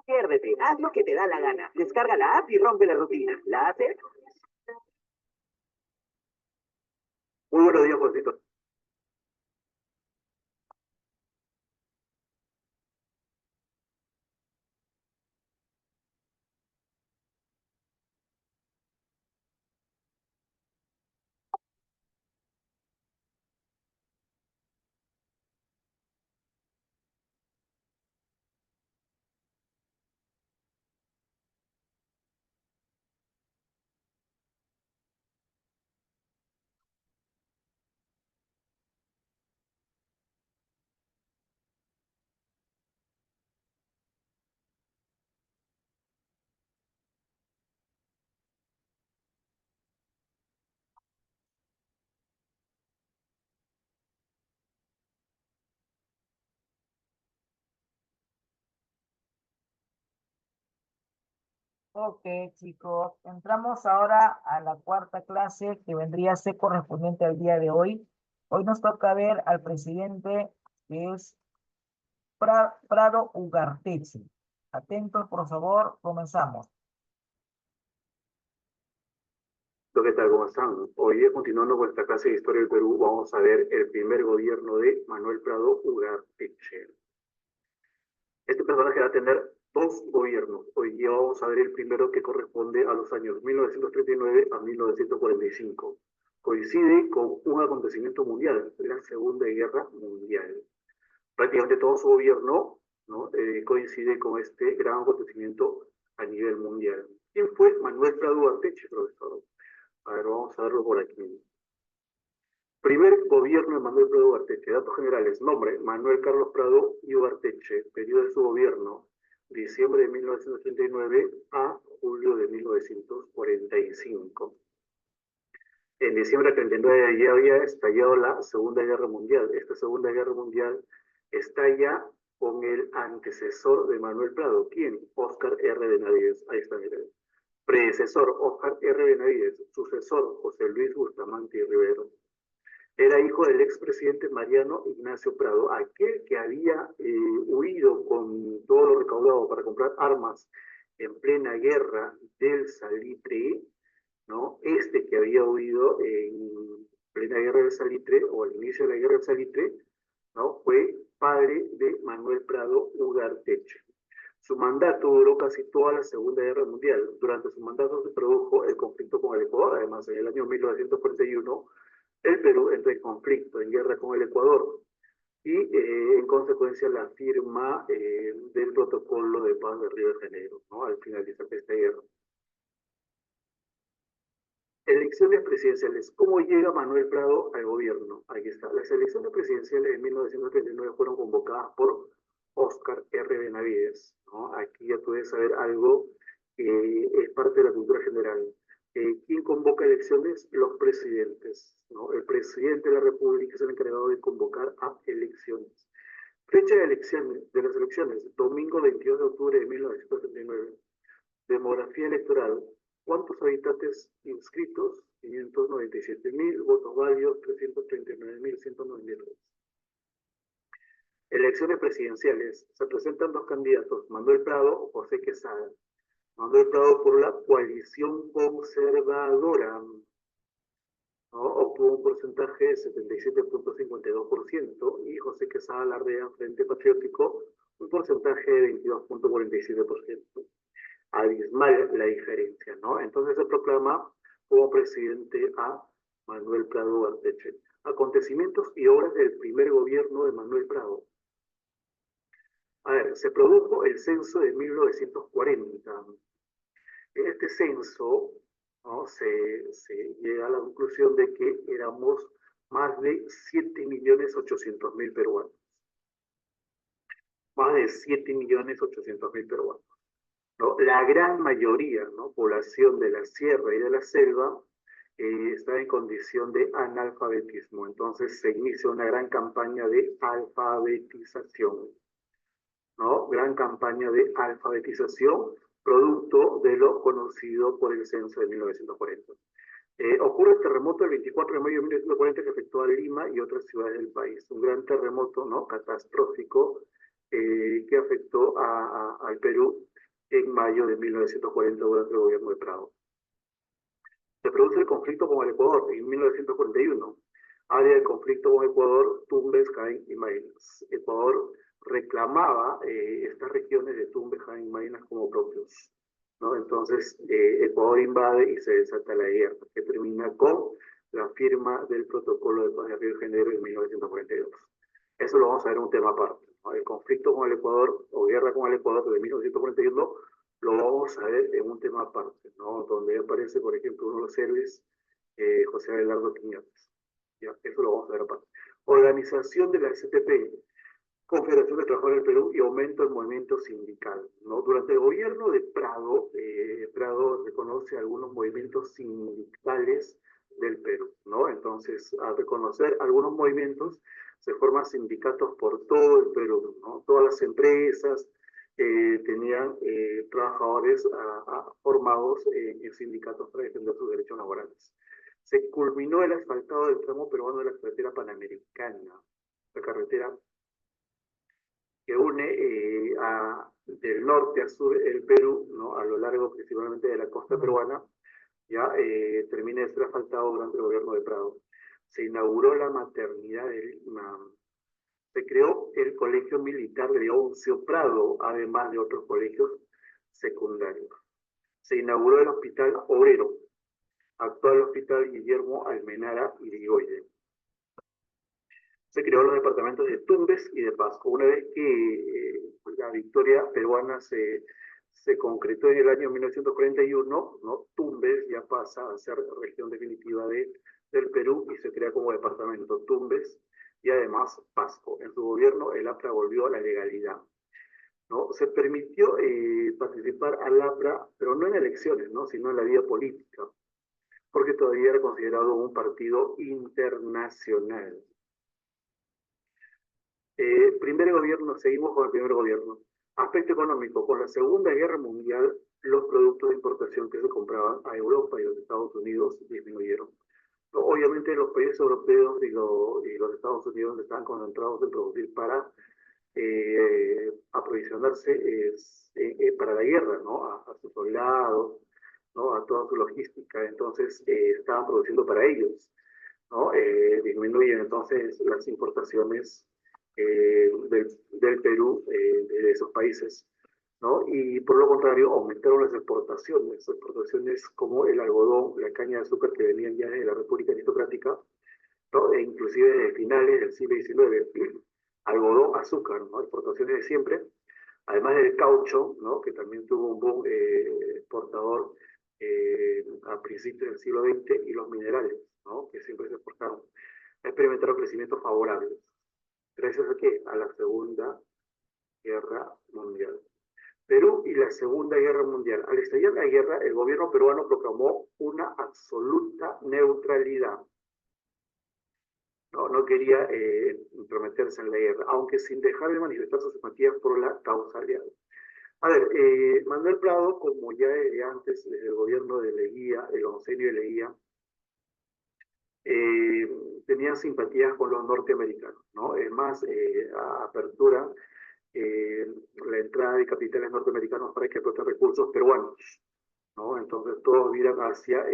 Piérdete, haz lo que te da la gana. Descarga la app y rompe la rutina. ¿La haces? Muy buenos días, Juancito. Ok, chicos, entramos ahora a la cuarta clase que vendría a ser correspondiente al día de hoy. Hoy nos toca ver al presidente que es Prado Ugarteche. Atentos, por favor, comenzamos. ¿Qué tal? ¿Cómo están? Hoy día, continuando con esta clase de Historia del Perú, vamos a ver el primer gobierno de Manuel Prado Ugarteche. Este personaje va a tener dos gobiernos. Hoy día vamos a ver el primero que corresponde a los años 1939 a 1945. Coincide con un acontecimiento mundial, la Segunda Guerra Mundial. Prácticamente todo su gobierno, ¿no? Coincide con este gran acontecimiento a nivel mundial. ¿Quién fue Manuel Prado Ugarteche, profesor? A ver, vamos a verlo por aquí. Primer gobierno de Manuel Prado Ugarteche. Datos generales. Nombre, Manuel Carlos Prado y Ugarteche. Periodo de su gobierno, diciembre de 1939 a julio de 1945. En diciembre del 39 ya había estallado la Segunda Guerra Mundial. Esta Segunda Guerra Mundial estalla con el antecesor de Manuel Prado. ¿Quién? Óscar R. Benavides. Ahí está, miren. Predecesor, Óscar R. Benavides. Sucesor, José Luis Bustamante y Rivero. Era hijo del expresidente Mariano Ignacio Prado, aquel que había huido con todo lo recaudado para comprar armas en plena guerra del Salitre, ¿no? Este que había huido en plena guerra del Salitre, o al inicio de la guerra del Salitre, ¿no? Fue padre de Manuel Prado Ugarteche. Su mandato duró casi toda la Segunda Guerra Mundial. Durante su mandato se produjo el conflicto con el Ecuador. Además, en el año 1941, el Perú entró en conflicto, en guerra con el Ecuador. Y en consecuencia la firma del protocolo de paz de Río de Janeiro, ¿no? Al finalizar esta guerra. Elecciones presidenciales. ¿Cómo llega Manuel Prado al gobierno? Aquí está. Las elecciones presidenciales de 1939 fueron convocadas por Óscar R. Benavides, ¿no? Aquí ya puedes saber algo que es parte de la cultura general. ¿Quién convoca elecciones? Los presidentes, ¿no? El presidente de la República es el encargado de convocar a elecciones. Fecha de las elecciones, domingo 22 de octubre de 1939. Demografía electoral. ¿Cuántos habitantes inscritos? 597.000. Votos válidos, 339.193. Elecciones presidenciales. Se presentan dos candidatos, Manuel Prado o José Quesada. Manuel Prado por la coalición conservadora, ¿no? Obtuvo un porcentaje de 77.52% y José Quesada Lardea, Frente Patriótico, un porcentaje de 22.47%. Abismal la diferencia, ¿no? Entonces se proclama como presidente a Manuel Prado Ugarteche. Acontecimientos y obras del primer gobierno de Manuel Prado. A ver, se produjo el censo de 1940. En este censo, ¿no? se llega a la conclusión de que éramos más de 7.800.000 peruanos. Más de 7.800.000 peruanos. ¿No? La gran mayoría, ¿no? Población de la sierra y de la selva está en condición de analfabetismo. Entonces se inicia una gran campaña de alfabetización, ¿no? Gran campaña de alfabetización, producto de lo conocido por el censo de 1940. Ocurre el terremoto el 24 de mayo de 1940 que afectó a Lima y otras ciudades del país. Un gran terremoto, ¿no? Catastrófico que afectó al Perú en mayo de 1940 durante el gobierno de Prado. Se produce el conflicto con el Ecuador en 1941. Área de conflicto con Ecuador, Tumbes, Jaén y Marinas. Ecuador reclamaba estas regiones de Tumbes, Jaén y Marinas como propios, ¿no? Entonces, Ecuador invade y se desata la guerra, que termina con la firma del protocolo de paz de Río de Janeiro en 1942. Eso lo vamos a ver en un tema aparte, ¿no? El conflicto con el Ecuador o guerra con el Ecuador de 1941 lo vamos a ver en un tema aparte, ¿no? Donde aparece, por ejemplo, uno de los héroes, José Abelardo Quiñones. ¿Ya? Eso lo vamos a ver aparte. Organización de la STP, Confederación de Trabajadores del Perú y aumento del movimiento sindical, ¿no? Durante el gobierno de Prado, Prado reconoce algunos movimientos sindicales del Perú, ¿no? Entonces, al reconocer algunos movimientos, se forman sindicatos por todo el Perú, ¿no? Todas las empresas tenían trabajadores formados en sindicatos para defender sus derechos laborales. Se culminó el asfaltado del tramo peruano de la carretera panamericana, la carretera que une del norte a sur el Perú, ¿no? A lo largo principalmente de la costa peruana, ya termina de ser asfaltado durante el gobierno de Prado. Se inauguró la maternidad de Lima. Se creó el Colegio Militar de Leoncio Prado, además de otros colegios secundarios. Se inauguró el Hospital Obrero, actual Hospital Guillermo Almenara Irigoyen. Se creó los departamentos de Tumbes y de Pasco. Una vez que la victoria peruana se concretó en el año 1941, ¿no? Tumbes ya pasa a ser región definitiva del Perú y se crea como departamento Tumbes y además Pasco. En su gobierno el APRA volvió a la legalidad, ¿no? Se permitió participar al APRA, pero no en elecciones, ¿no? Sino en la vida política, porque todavía era considerado un partido internacional. Primer gobierno, seguimos con el primer gobierno. Aspecto económico, con la Segunda Guerra Mundial, los productos de importación que se compraban a Europa y a los Estados Unidos disminuyeron. Obviamente los países europeos y los Estados Unidos estaban concentrados en producir para aprovisionarse para la guerra, ¿no? A sus soldados, ¿no? A toda su logística. Entonces estaban produciendo para ellos, ¿no? Disminuyen entonces las importaciones del Perú de esos países, ¿no? Y por lo contrario aumentaron las exportaciones como el algodón, la caña de azúcar que venían ya de la República Aristocrática, ¿no? E inclusive de finales del siglo XIX, algodón, azúcar, ¿no? Exportaciones de siempre, además del caucho, ¿no? Que también tuvo un boom exportador a principios del siglo XX, y los minerales, ¿no? Que siempre se exportaron. Experimentaron crecimientos favorables. Gracias a qué? A la Segunda Guerra Mundial. Perú y la Segunda Guerra Mundial. Al estallar la guerra, el gobierno peruano proclamó una absoluta neutralidad. No quería intrometerse en la guerra, aunque sin dejar de manifestar sus simpatías por la causa aliada. A ver, Manuel Prado, como ya desde antes, desde el gobierno de Leguía, el oncenio de Leguía, tenía simpatías con los norteamericanos, ¿no? Es más, apertura la entrada de capitales norteamericanos para que exploten recursos peruanos, ¿no? Entonces todos miran hacia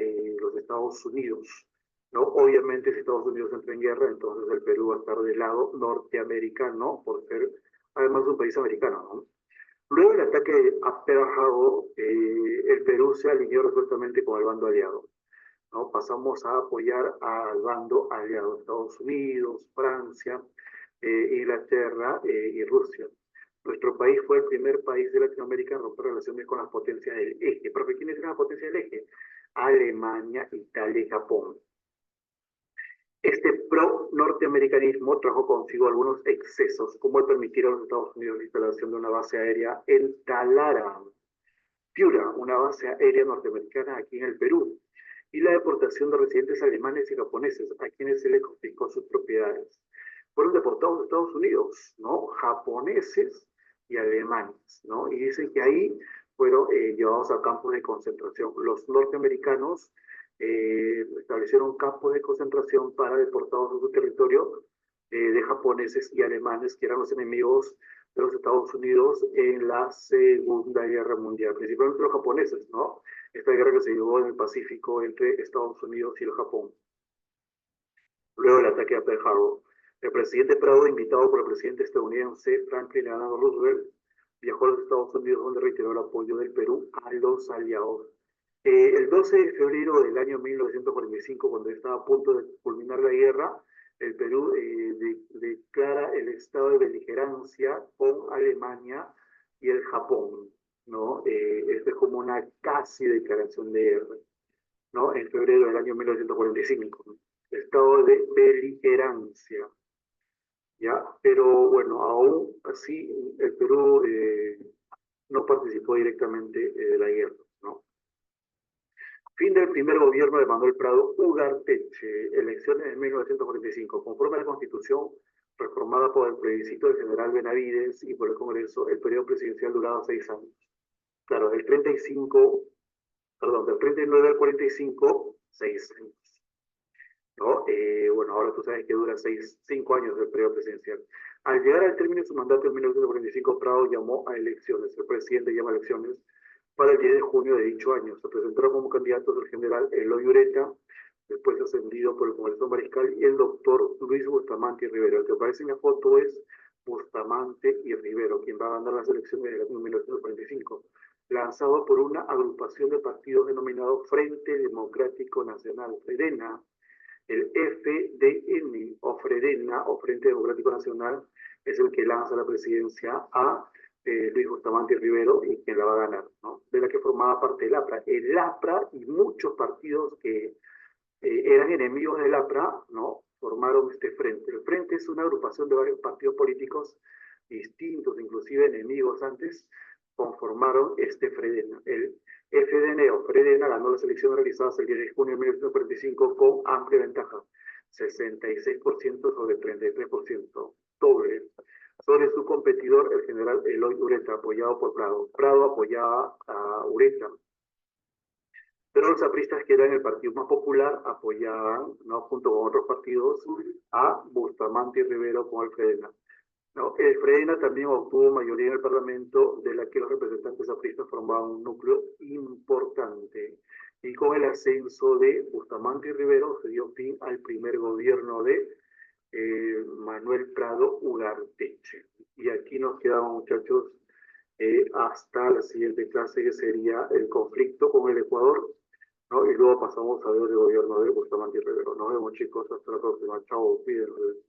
los Estados Unidos, ¿no? Obviamente si Estados Unidos entra en guerra, entonces el Perú va a estar del lado norteamericano por ser además un país americano, ¿no? Luego del ataque a Pearl Harbor, el Perú se alineó resueltamente con el bando aliado, ¿no? Pasamos a apoyar al bando aliado, Estados Unidos, Francia, Inglaterra y Rusia. Nuestro país fue el primer país de Latinoamérica en romper relaciones con las potencias del eje. ¿Pero quiénes eran las potencias del eje? Alemania, Italia y Japón. Este pro-norteamericanismo trajo consigo algunos excesos, como el permitir a los Estados Unidos la instalación de una base aérea en Talara, Piura, una base aérea norteamericana aquí en el Perú, y la deportación de residentes alemanes y japoneses, a quienes se les confiscó sus propiedades. Fueron deportados a Estados Unidos, ¿no? Japoneses y alemanes, ¿no? Y dicen que ahí fueron llevados a campos de concentración. Los norteamericanos establecieron campos de concentración para deportados de su territorio de japoneses y alemanes, que eran los enemigos de los Estados Unidos en la Segunda Guerra Mundial, principalmente los japoneses, ¿no? Esta guerra que se llevó en el Pacífico entre Estados Unidos y el Japón, luego del ataque a Pearl Harbor. El presidente Prado, invitado por el presidente estadounidense Franklin Delano Roosevelt, viajó a los Estados Unidos donde reiteró el apoyo del Perú a los aliados. El 12 de febrero del año 1945, cuando estaba a punto de culminar la guerra, el Perú declara el estado de beligerancia con Alemania y el Japón, ¿no? Esto es como una casi declaración de guerra, ¿no? En febrero del año 1945, ¿no? Estado de beligerancia, ¿ya? Pero bueno, aún así el Perú no participó directamente de la guerra, ¿no? Fin del primer gobierno de Manuel Prado Ugarteche, elecciones en 1945. Conforme a la Constitución reformada por el plebiscito del general Benavides y por el Congreso, el periodo presidencial duraba 6 años. Claro, del 35, perdón, del 39 al 45, 6 años. ¿No? Bueno, ahora tú sabes que dura 5 años el periodo presidencial. Al llegar al término de su mandato en 1945, Prado llamó a elecciones. El presidente llama a elecciones para el 10 de junio de dicho año. Se presentaron como candidatos el general Eloy Ureta, después ascendido por el Congreso Mariscal, y el doctor Luis Bustamante y Rivero. El que aparece en la foto es Bustamante y Rivero, quien va a ganar las elecciones del año 1945, lanzado por una agrupación de partidos denominado Frente Democrático Nacional, FREDENA. El FDN o FREDENA o Frente Democrático Nacional es el que lanza la presidencia a Luis Bustamante Rivero y quien la va a ganar, ¿no? De la que formaba parte el APRA. El APRA y muchos partidos que eran enemigos del APRA, ¿no? Formaron este frente. El frente es una agrupación de varios partidos políticos distintos, inclusive enemigos antes, conformaron este FREDENA. El FDN o FREDENA ganó las elecciones realizadas el 10 de junio de 1945 con amplia ventaja, 66% sobre 33%, doble, sobre su competidor, el general Eloy Ureta, apoyado por Prado. Prado apoyaba a Ureta, pero los apristas, que eran el partido más popular, apoyaban, ¿no? Junto con otros partidos, a Bustamante y Rivero con el FREDENA. No, el FREDENA también obtuvo mayoría en el Parlamento, de la que los representantes apristas formaban un núcleo importante. Y con el ascenso de Bustamante y Rivero se dio fin al primer gobierno de Manuel Prado Ugarteche. Y aquí nos quedamos, muchachos, hasta la siguiente clase, que sería el conflicto con el Ecuador, ¿no? Y luego pasamos a ver el gobierno de Bustamante y Rivero. Nos vemos, chicos, hasta la próxima. Chao, cuídense.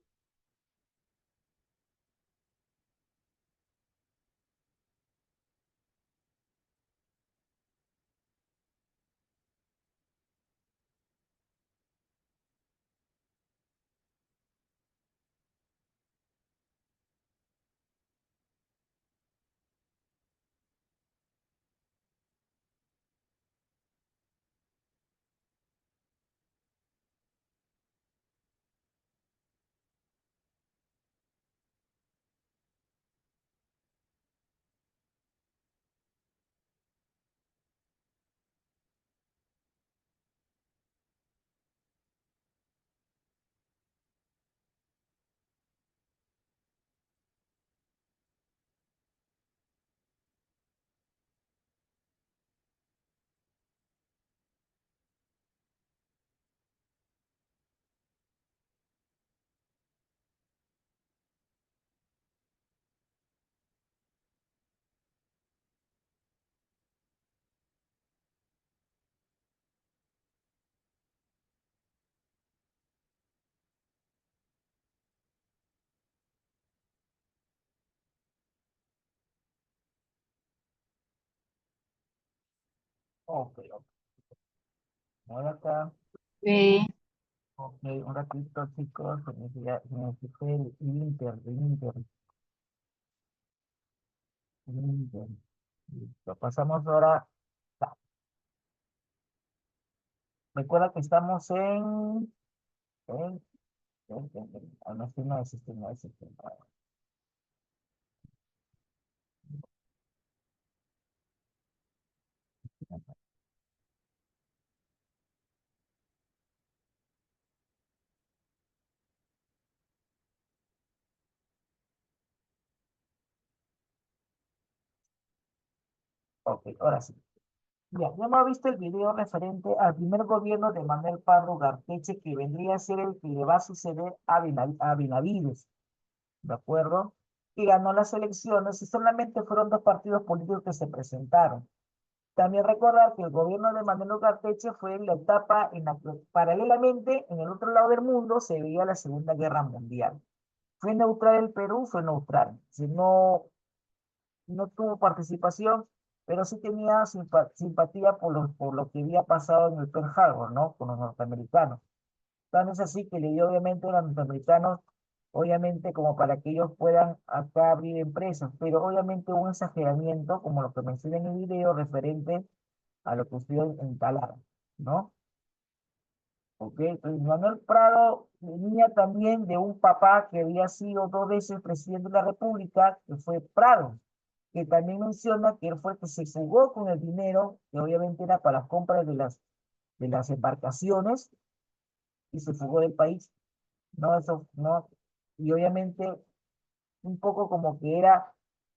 Ok, ok. Ahora acá. Sí, Ok, un ratito, chicos, se me fijó el Inter. Listo, pasamos ahora. Recuerda que estamos no, este no es, este no es, este no es. Ok, ahora sí. Ya hemos visto el video referente al primer gobierno de Manuel Pardo Garteche, que vendría a ser el que le va a suceder a Benavides, ¿de acuerdo? Y ganó las elecciones y solamente fueron dos partidos políticos que se presentaron. También recordar que el gobierno de Manuel Garteche fue la etapa en la que paralelamente en el otro lado del mundo se veía la Segunda Guerra Mundial. Fue neutral el Perú, fue neutral. Si no, no tuvo participación, pero sí tenía simpatía por lo que había pasado en el Pearl Harbor, ¿no? Con los norteamericanos. Tan es así que le dio obviamente a los norteamericanos, obviamente como para que ellos puedan acá abrir empresas, pero obviamente un exageramiento, como lo que mencioné en el video, referente a lo que ustedes entalaron, ¿no? Ok, entonces Manuel Prado venía también de un papá que había sido dos veces presidente de la República, que fue Prado, que también menciona que él fue el que se fugó con el dinero, que obviamente era para las compras de las embarcaciones, y se fugó del país. No, eso, no, y obviamente un poco como que era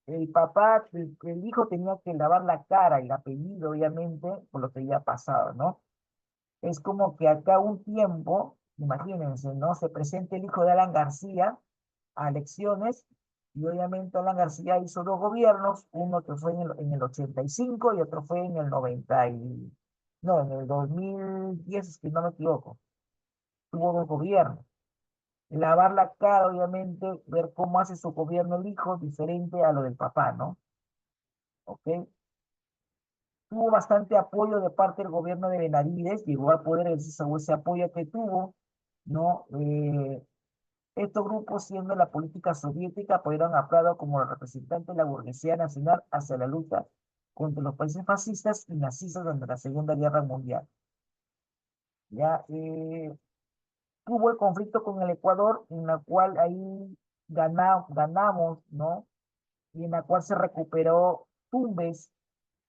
el papá, el hijo tenía que lavar la cara, el apellido, obviamente, por lo que había pasado, ¿no? Es como que acá un tiempo, imagínense, ¿no? Se presenta el hijo de Alan García a elecciones y obviamente Alan García hizo dos gobiernos, uno que fue en el 85 y otro fue en el 90 no, en el 2010, si no me equivoco. Tuvo dos gobiernos. Lavar la cara, obviamente, ver cómo hace su gobierno el hijo, diferente a lo del papá, ¿no? ¿Ok? Tuvo bastante apoyo de parte del gobierno de Benavides, llegó al poder gracias a ese apoyo que tuvo, ¿no? Estos grupos, siendo la política soviética, apoyaron a Prado como representante de la burguesía nacional hacia la lucha contra los países fascistas y nazistas durante la Segunda Guerra Mundial. Ya, hubo el conflicto con el Ecuador, en la cual ahí ganamos, ¿no? Y en la cual se recuperó Tumbes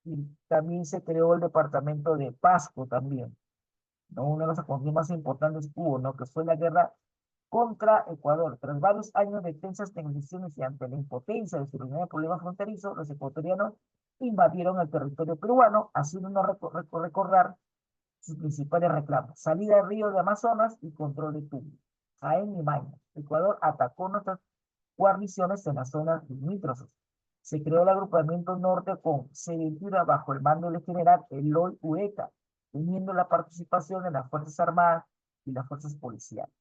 y también se creó el departamento de Pasco también, ¿no? Uno de los acontecimientos más importantes que hubo, ¿no? Que fue la guerra contra Ecuador. Tras varios años de tensas negociaciones y ante la impotencia de solucionar el problema fronterizo, los ecuatorianos invadieron el territorio peruano, haciéndonos recordar sus principales reclamos: salida del río de Amazonas y control de Tumbes. Jaén y Maña. Ecuador atacó nuestras guarniciones en las zonas limítrofes. Se creó el agrupamiento norte con sede bajo el mando del general Eloy Ureta, teniendo la participación de las Fuerzas Armadas y las Fuerzas Policiales.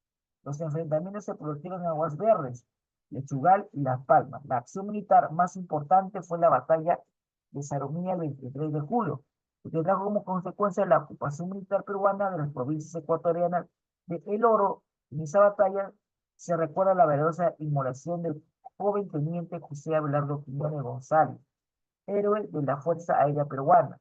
Los enfrentamientos se produjeron en Aguas Verdes, Lechugal y Las Palmas. La acción militar más importante fue la batalla de Sarumía el 23 de julio, que trajo como consecuencia la ocupación militar peruana de las provincias ecuatorianas de El Oro. En esa batalla se recuerda la valerosa inmolación del joven teniente José Abelardo Quiñones González, héroe de la Fuerza Aérea Peruana.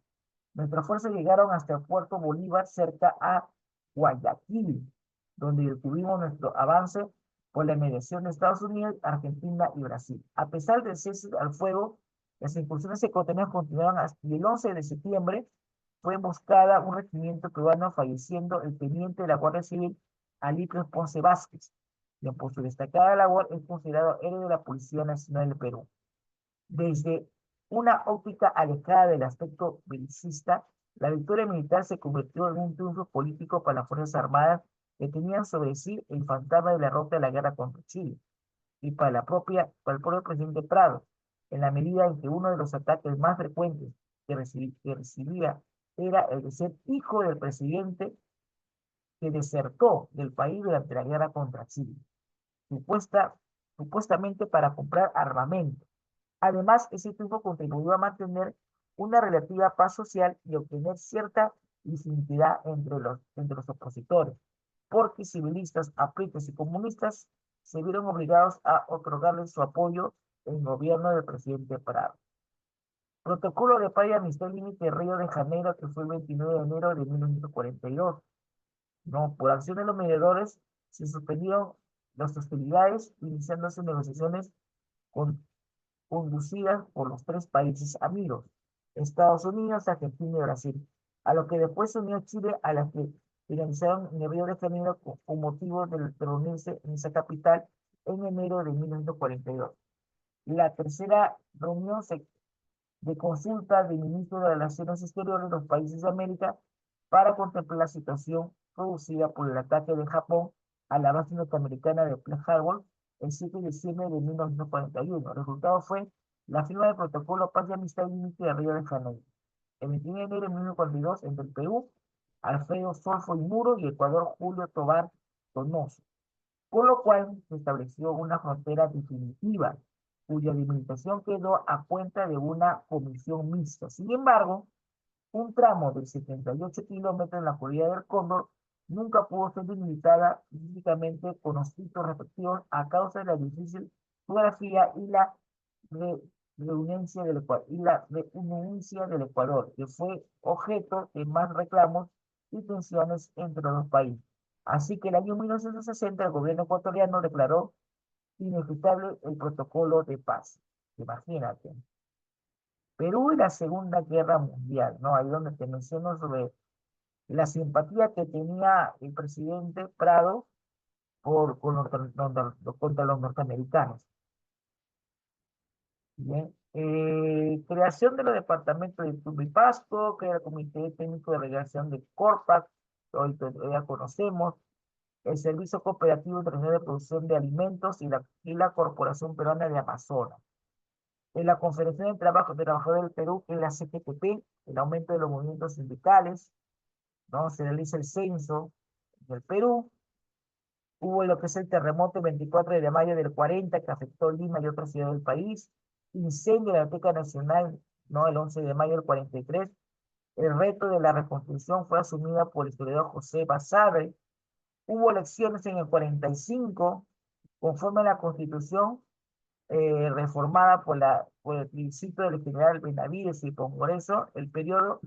Nuestras fuerzas llegaron hasta Puerto Bolívar, cerca a Guayaquil, donde detuvimos nuestro avance por la mediación de Estados Unidos, Argentina y Brasil. A pesar del cese al fuego, las incursiones ecuatorianas continuaron hasta el 11 de septiembre. Fue emboscada un regimiento peruano, falleciendo el teniente de la Guardia Civil, Alipio Ponce Vázquez, quien por su destacada labor es considerado héroe de la Policía Nacional del Perú. Desde una óptica alejada del aspecto belicista, la victoria militar se convirtió en un triunfo político para las Fuerzas Armadas, que tenían sobre sí el fantasma de la derrota de la guerra contra Chile, y para el propio presidente Prado, en la medida en que uno de los ataques más frecuentes que recibía era el de ser hijo del presidente que desertó del país durante la guerra contra Chile, supuesta, supuestamente para comprar armamento. Además, ese triunfo contribuyó a mantener una relativa paz social y obtener cierta legitimidad entre los opositores, porque civilistas, aprietos y comunistas se vieron obligados a otorgarles su apoyo en gobierno del presidente Prado. Protocolo de paz y amistad límite Río de Janeiro, que fue el 29 de enero de 1942. No, por acción de los mediadores se suspendieron las hostilidades, iniciándose negociaciones con conducidas por los tres países amigos, Estados Unidos, Argentina y Brasil, a lo que después se unió Chile, a las que finalizaron en el Río de Janeiro con motivo de reunirse en esa capital en enero de 1942. La tercera reunión de consulta del ministro de Relaciones Exteriores de los países de América para contemplar la situación producida por el ataque de Japón a la base norteamericana de Pearl Harbor el 7 de diciembre de 1941. El resultado fue la firma del protocolo Paz y Amistad Límite de Río de Janeiro. El 21 de enero de 1942, entre el Perú, Alfredo Solfo y Muro, y Ecuador, Julio Tobar Donoso, con lo cual se estableció una frontera definitiva, cuya delimitación quedó a cuenta de una comisión mixta. Sin embargo, un tramo de 78 kilómetros en la Cordillera del Cóndor nunca pudo ser delimitada físicamente con los sitios respectivos a causa de la difícil geografía y la re- reunencia del Ecuador, que fue objeto de más reclamos y tensiones entre los dos países. Así que el año 1960 el gobierno ecuatoriano declaró inejecutable el protocolo de paz. Imagínate. Perú y la Segunda Guerra Mundial, ¿no? Ahí donde te menciono sobre la simpatía que tenía el presidente Prado contra los norteamericanos. Bien. Creación de los departamentos de Tumbes y Pasto, que era el Comité Técnico de Regulación de Corpac, hoy ya conocemos, el Servicio Cooperativo Internacional de Producción de Alimentos y la Corporación Peruana de Amazonas. En la Confederación de Trabajadores del Perú, que es la CGTP, el aumento de los movimientos sindicales, ¿no? Se realiza el censo del Perú. Hubo lo que es el terremoto el 24 de mayo del 40 que afectó Lima y otras ciudades del país. Incendio de la Biblioteca Nacional, ¿no? El 11 de mayo del 43. El reto de la reconstrucción fue asumida por el historiador José Basadre. Hubo elecciones en el 45, conforme a la Constitución reformada por el plebiscito del general Benavides y el Congreso. El periodo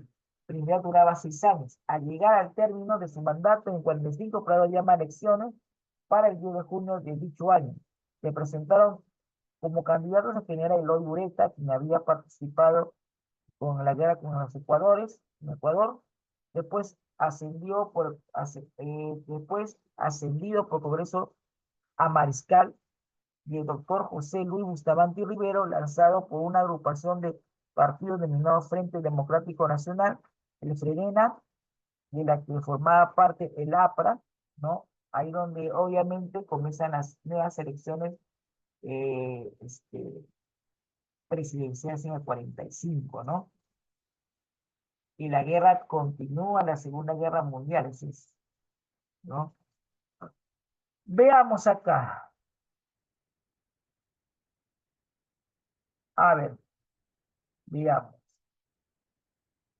primero duraba 6 años. Al llegar al término de su mandato, en 45, Prado llama a elecciones para el 10 de junio de dicho año. Se presentaron como candidatos a general Eloy Ureta, quien había participado con la guerra con los Ecuadores, en Ecuador. Después después ascendido por Congreso a mariscal, y el doctor José Luis Bustamante Rivero, lanzado por una agrupación de partidos denominado Frente Democrático Nacional, el FRENENA, de la que formaba parte el APRA, ¿no? Ahí donde obviamente comienzan las nuevas elecciones presidenciales en el 45, ¿no? Y la guerra continúa, la Segunda Guerra Mundial, ¿no? Veamos acá. A ver, veamos.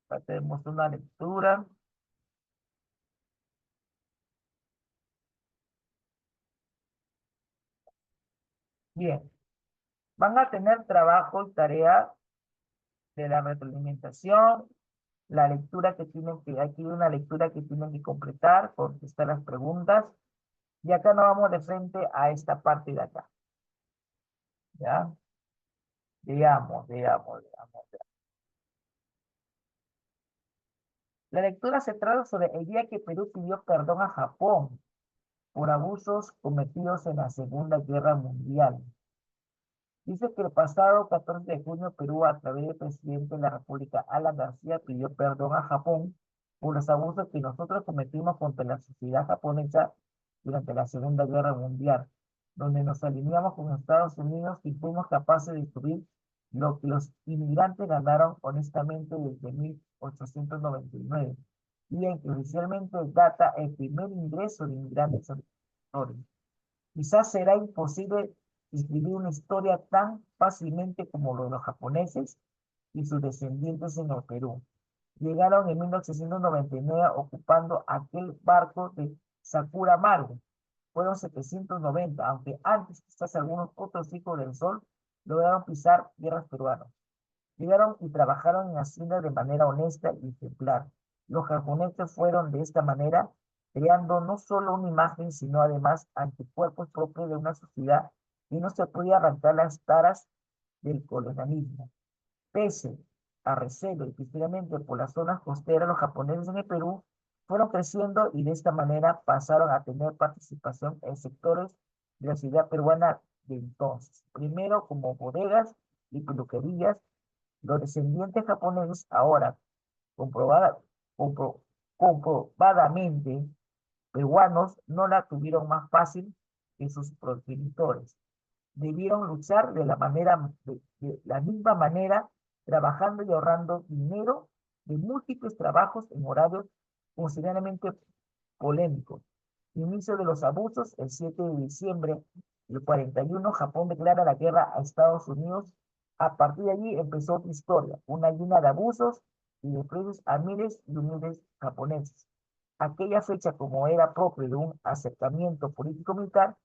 Acá tenemos una lectura. Bien, van a tener trabajo y tarea de la retroalimentación, la lectura que tienen que, aquí hay una lectura que tienen que completar, contestar las preguntas, y acá nos vamos de frente a esta parte de acá, ¿ya? Veamos. La lectura se trata sobre el día que Perú pidió perdón a Japón por abusos cometidos en la Segunda Guerra Mundial. Dice que el pasado 14 de junio Perú, a través del presidente de la República, Alan García, pidió perdón a Japón por los abusos que nosotros cometimos contra la sociedad japonesa durante la Segunda Guerra Mundial, donde nos alineamos con Estados Unidos y fuimos capaces de destruir lo que los inmigrantes ganaron honestamente desde 1899, y en que oficialmente data el primer ingreso de inmigrantes al territorio. Quizás será imposible escribir una historia tan fácilmente como lo de los japoneses y sus descendientes en el Perú. Llegaron en 1899 ocupando aquel barco de Sakura Maru. Fueron 790, aunque antes quizás algunos otros hijos del sol lograron pisar tierras peruanas. Llegaron y trabajaron en Hacienda de manera honesta y ejemplar. Los japoneses fueron de esta manera creando no solo una imagen, sino además anticuerpos propios de una sociedad que no se podía arrancar las taras del colonialismo. Pese a recelo y principalmente por las zonas costeras, los japoneses en el Perú fueron creciendo y de esta manera pasaron a tener participación en sectores de la ciudad peruana de entonces. Primero como bodegas y peluquerías, Los descendientes japoneses ahora comprobada, compro- comprobadamente peruanos no la tuvieron más fácil que sus progenitores. Debieron luchar de la misma manera, trabajando y ahorrando dinero de múltiples trabajos en horarios considerablemente polémicos. Inicio de los abusos, el 7 de diciembre del 41, Japón declara la guerra a Estados Unidos. A partir de allí empezó otra historia, una llena de abusos y de precios a miles y miles japoneses. Aquella fecha, como era propio de un acercamiento político-militar,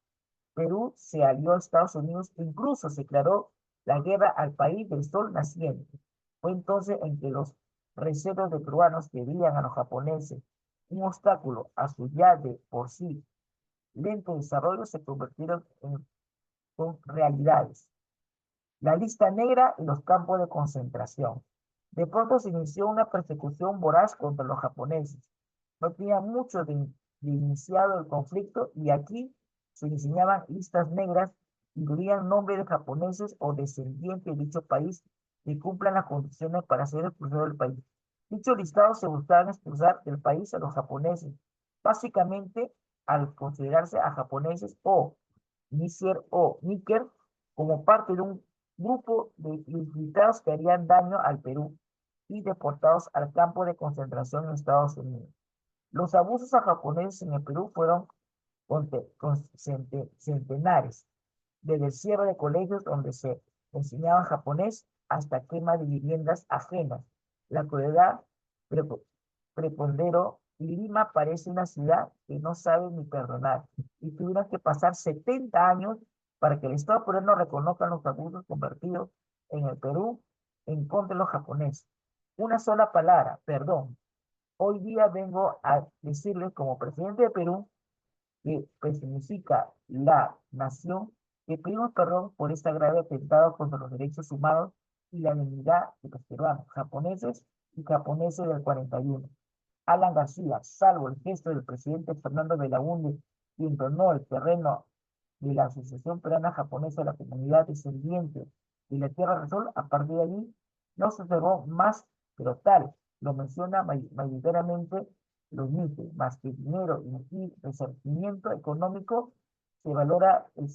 Perú se alió a Estados Unidos e incluso se declaró la guerra al país del sol naciente. Fue entonces en que los recelos de peruanos que veían a los japoneses un obstáculo a su ya de por sí lento desarrollo se convirtieron en realidades. La lista negra y los campos de concentración. De pronto se inició una persecución voraz contra los japoneses. No tenía mucho de iniciado el conflicto y aquí se diseñaban listas negras que incluían nombres de japoneses o descendientes de dicho país que cumplan las condiciones para ser expulsados del país. Dicho listado se buscaban expulsar del país a los japoneses, básicamente al considerarse a japoneses o Níger o Níker como parte de un grupo de infiltrados que harían daño al Perú y deportados al campo de concentración en Estados Unidos. Los abusos a japoneses en el Perú fueron centenares, desde el cierre de colegios donde se enseñaba japonés hasta quema de viviendas ajenas. La crueldad preponderó y Lima parece una ciudad que no sabe ni perdonar. Y tuvieron que pasar 70 años para que el Estado peruano reconozca los abusos convertidos en el Perú en contra de los japoneses. Una sola palabra, perdón. Hoy día vengo a decirles como presidente de Perú que significa la nación, que pedimos perdón por este grave atentado contra los derechos humanos y la dignidad de los peruanos, japoneses y japoneses del 41. Alan García, salvo el gesto del presidente Fernando Belaúnde, quien donó el terreno de la Asociación Peruana Japonesa de la Comunidad Descendiente de la Tierra del Sol, a partir de allí no se observó más, pero tal, lo menciona mayoritariamente los mitos, más que dinero y resarcimiento económico, se valora el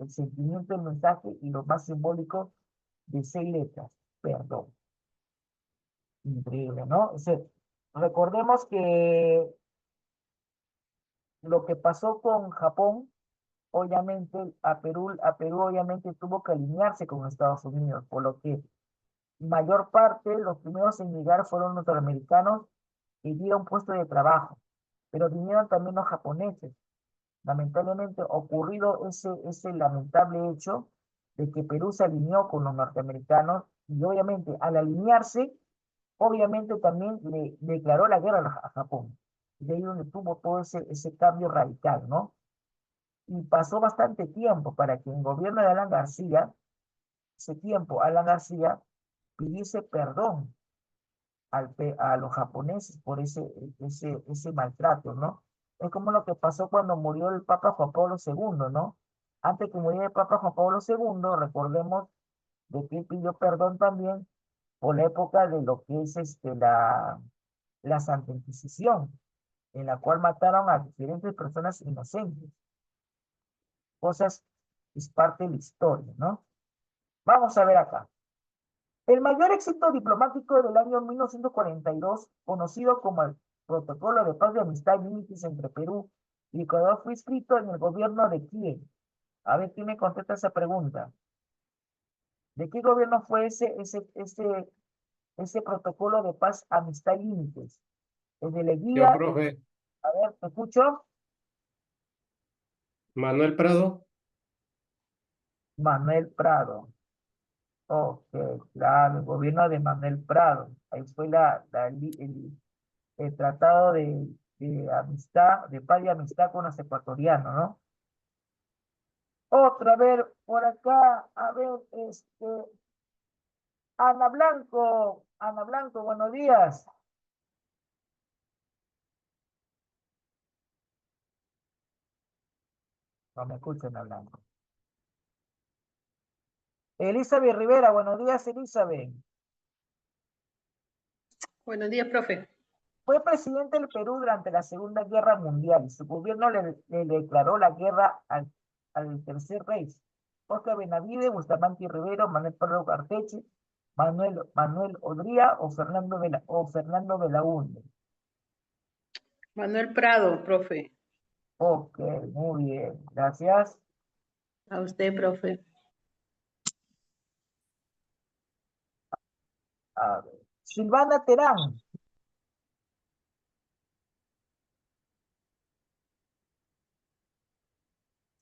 sentimiento del mensaje y lo más simbólico de 6 letras, perdón. Increíble, ¿no? O sea, recordemos que lo que pasó con Japón, obviamente, a Perú obviamente tuvo que alinearse con Estados Unidos, por lo que mayor parte, los primeros en llegar fueron los norteamericanos que dieron puesto de trabajo, pero vinieron también los japoneses. Lamentablemente, ocurrido ese lamentable hecho de que Perú se alineó con los norteamericanos y obviamente al alinearse, obviamente también le declaró la guerra a Japón. De ahí donde tuvo todo ese cambio radical, ¿no? Y pasó bastante tiempo para que el gobierno de Alan García, ese tiempo, Alan García pidiese perdón a los japoneses por ese maltrato, ¿no? Es como lo que pasó cuando murió el Papa Juan Pablo II, ¿no? Antes que muriera el Papa Juan Pablo II, recordemos de que él pidió perdón también por la época de lo que es la Santa Inquisición, en la cual mataron a diferentes personas inocentes. Cosas es parte de la historia, ¿no? Vamos a ver acá. El mayor éxito diplomático del año 1942, conocido como el Protocolo de Paz de Amistad y Límites entre Perú y Ecuador, fue escrito en el gobierno de quién. A ver, ¿quién me contesta esa pregunta? ¿De qué gobierno fue ese protocolo de paz, amistad y límites? ¿El de Yo, Leguía? profe, A ver, ¿te escucho? Manuel Prado. Manuel Prado. Ok, claro, el gobierno de Manuel Prado. Ahí fue el tratado de amistad, de paz y amistad con los ecuatorianos, ¿no? Otra vez por acá, a ver, Ana Blanco, buenos días. No me escuchan, Ana Blanco. Elizabeth Rivera, buenos días, Elizabeth. Buenos días, profe. Fue presidente del Perú durante la Segunda Guerra Mundial y su gobierno le declaró la guerra al Tercer Reich. Oscar Benavides, Bustamante Rivero, Manuel Pablo Garteche, Manuel Odría o Fernando Belaúnde. Manuel Prado, profe. Ok, muy bien, gracias. A usted, profe. A ver. Silvana Terán.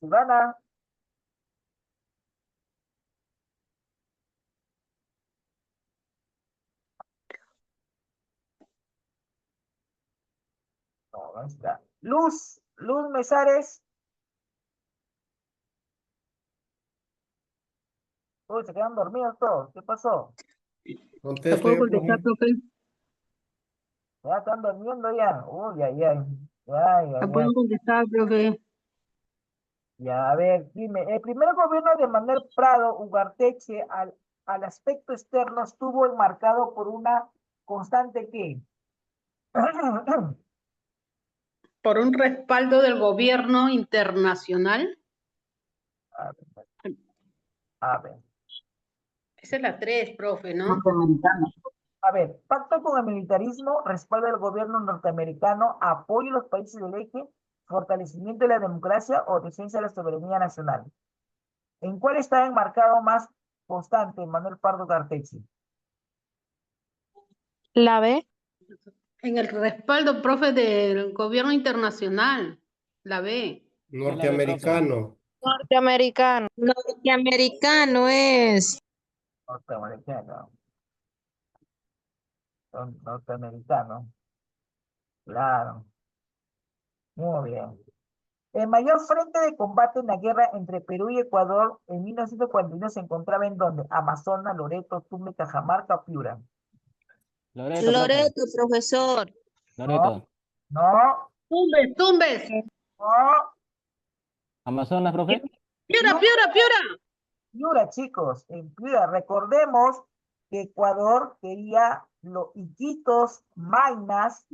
Silvana. No, no está. Luz Mesares. Uy, se quedan dormidos todos. ¿Qué pasó? ¿Te puedo contestar, profe? Ya están durmiendo ya. Uy, ay, ay. Ay, ¿Te ay, ay. puedo contestar, profe? Ya, a ver, dime. El primer gobierno de Manuel Prado Ugarteche al aspecto externo estuvo enmarcado por una constante ¿qué? Por un respaldo del gobierno internacional. A ver, a ver. Esa es la 3, profe, ¿no? A ver, pacto con el militarismo, respaldo del gobierno norteamericano, apoyo a los países del eje, fortalecimiento de la democracia o defensa de la soberanía nacional. ¿En cuál está enmarcado más constante Manuel Pardo Garteche? La B. En el respaldo, profe, del gobierno internacional. La B. Norteamericano. Norteamericano. Norteamericano es. Norteamericano. Norteamericano. Claro. Muy bien. El mayor frente de combate en la guerra entre Perú y Ecuador en 1941 se encontraba en donde Amazonas, Loreto, Tumbes, Cajamarca, Piura. Loreto, profe. Loreto, profesor. Loreto. No, Tumbes, Tumbes. no. Amazonas, profe. Piura, Piura, Piura. Piura, chicos, en Piura. Recordemos que Ecuador quería los Iquitos, Maynas,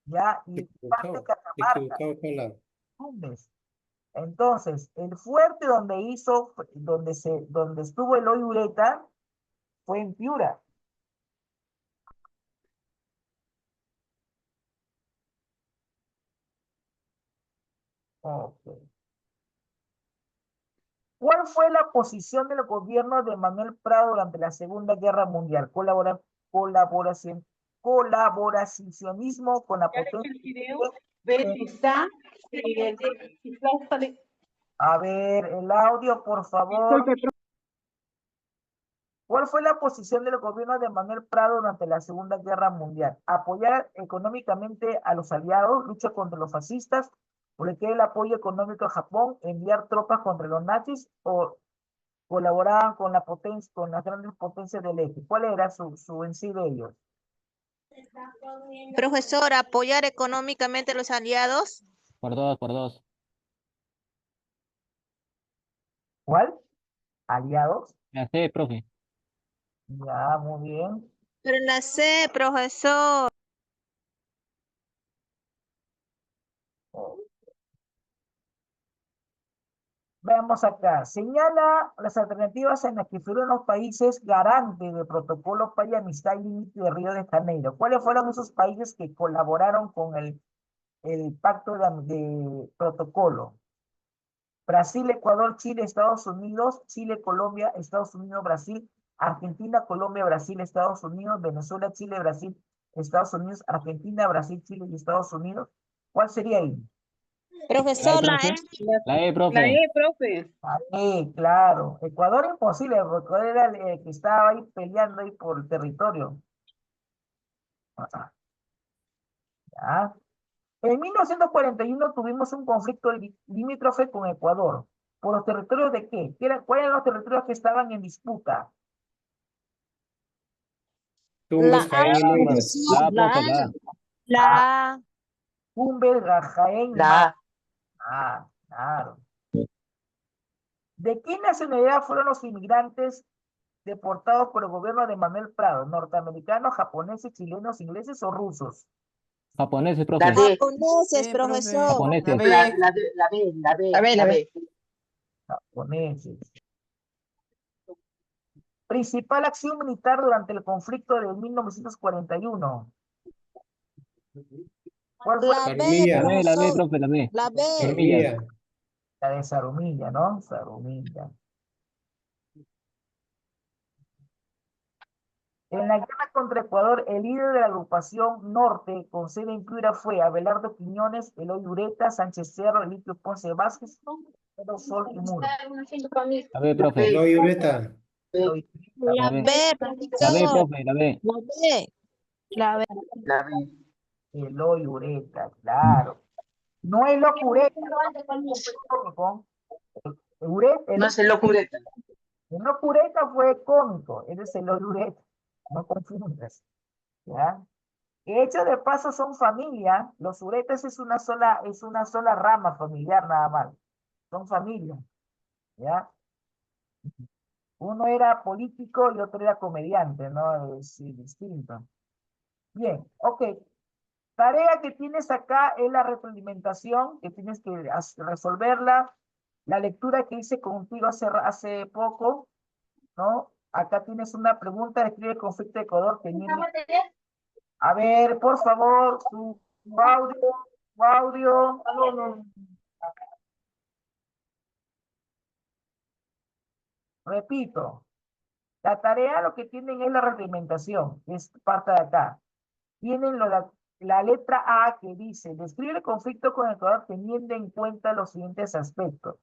ya, y parte de Cajamarca, Equivocado con la. Tumbes. Entonces, el fuerte donde estuvo el hoy Ureta fue en Piura. Ok. ¿Cuál fue la posición del gobierno de Manuel Prado durante la Segunda Guerra Mundial? Colaboracionismo con la Ya le potencia. el video. Ve si está. Si sale. A ver, el audio, por favor. Disculpe, profe. ¿Cuál fue la posición del gobierno de Manuel Prado durante la Segunda Guerra Mundial? ¿Apoyar económicamente a los aliados, lucha contra los fascistas, bloquear el apoyo económico a Japón, enviar tropas contra los nazis o colaboraban con la potencia, con las grandes potencias del eje? ¿Cuál era su en sí de ellos? Profesor, apoyar económicamente a los aliados. Por dos, por dos. ¿Cuál? ¿Aliados? Ya sé, profe. Ya, muy bien. Pero en la C, profesor. Oh. Veamos acá. Señala las alternativas en las que fueron los países garantes de protocolo paz y amistad y límite de Río de Janeiro. ¿Cuáles fueron esos países que colaboraron con el pacto de protocolo? Brasil, Ecuador, Chile, Estados Unidos, Chile, Colombia, Estados Unidos, Brasil, Argentina, Colombia, Brasil, Estados Unidos, Venezuela, Chile, Brasil, Estados Unidos, Argentina, Brasil, Chile y Estados Unidos. ¿Cuál sería ahí? Profesor, la profe. E. La E, La profe. E, profe. Claro. Ecuador imposible, porque Ecuador era el que estaba ahí peleando ahí por el territorio. ¿Ya? En 1941 tuvimos un conflicto limítrofe con Ecuador. ¿Por los territorios de qué? ¿Cuáles eran los territorios que estaban en disputa? La Tumbes, A, Jaén y Maynas. profesor. La A, La profe, A. la A. La A. Tumbes, Jaén y La A. Claro. ¿De qué nacionalidad fueron los inmigrantes deportados por el gobierno de Manuel Prado? ¿Norteamericanos, japoneses, chilenos, ingleses o rusos? Japoneses, profe. La D. Japoneses, Sí, profesor. Japoneses. La B. La B. Japoneses. Principal acción militar durante el conflicto de 1941. ¿Cuál fue La B, Armilla. La B, profesor. profe, la B. La B. Armilla. la de Zarumilla, ¿no? Zarumilla. En la guerra contra Ecuador, el líder de la agrupación Norte, con sede en Piura, fue Abelardo Quiñones, Eloy Ureta, Sánchez Cerro, Elitio Ponce Vázquez, Pedro Sol y Muro. La B, profe. Eloy Ureta. Eloy Ureta, La B. B, La B, profesor. profe, la B. La B. La B. La B. Eloy Ureta, claro. No es lo Ureta, cómico. Ureta, No se lo cureta. el no Ureta fue cómico, ese es Eloy Ureta, no confundas, ¿ya? Que hecho de paso son familia, los Uretas es una sola rama familiar nada más, son familia, ¿ya? Uno era político y otro era comediante, ¿no? Es distinto. Bien, ok. Tarea que tienes acá es la retroalimentación, que tienes que resolverla. La lectura que hice contigo hace poco, ¿no? Acá tienes una pregunta, describe el conflicto de Ecuador teniendo... A ver, por favor, tu audio. Repito, la tarea lo que tienen es la reglamentación, que es parte de acá. Tienen la letra A que dice, describe el conflicto con Ecuador teniendo en cuenta los siguientes aspectos: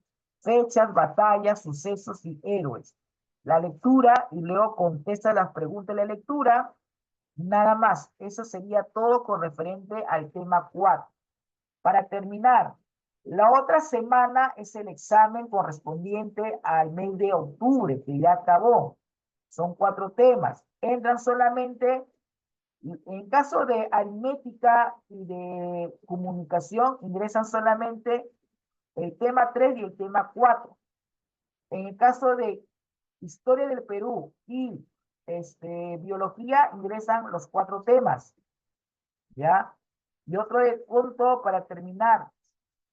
fechas, batallas, sucesos y héroes. La lectura, y luego contesta las preguntas de la lectura, nada más. Eso sería todo con referente al tema 4. Para terminar, la otra semana es el examen correspondiente al mes de octubre, que ya acabó. Son 4 temas. Entran solamente, en caso de aritmética y de comunicación, ingresan solamente el tema 3 y el tema 4. En el caso de historia del Perú y biología, ingresan los 4 temas. ¿Ya? Y otro punto para terminar.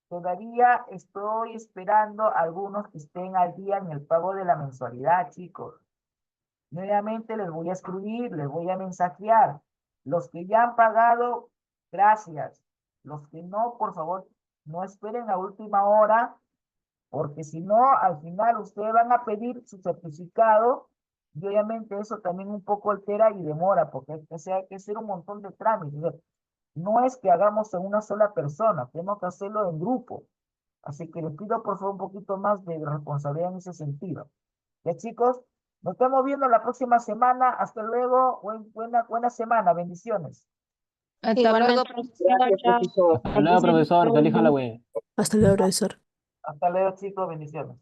Todavía estoy esperando a algunos que estén al día en el pago de la mensualidad, chicos. Nuevamente les voy a escribir, les voy a mensajear. Los que ya han pagado, gracias. Los que no, por favor, no esperen a última hora, porque si no, al final ustedes van a pedir su certificado y obviamente eso también un poco altera y demora, porque hay que hacer un montón de trámites. No es que hagamos en una sola persona, tenemos que hacerlo en grupo. Así que les pido por favor un poquito más de responsabilidad en ese sentido. Ya, chicos, nos estamos viendo la próxima semana. Hasta luego. Buena semana. Bendiciones. Y luego, profesor, Gracias, chao. profesor. Hasta luego, profesor. Feliz Halloween. Hasta luego, profesor. Hasta luego, chicos. Bendiciones.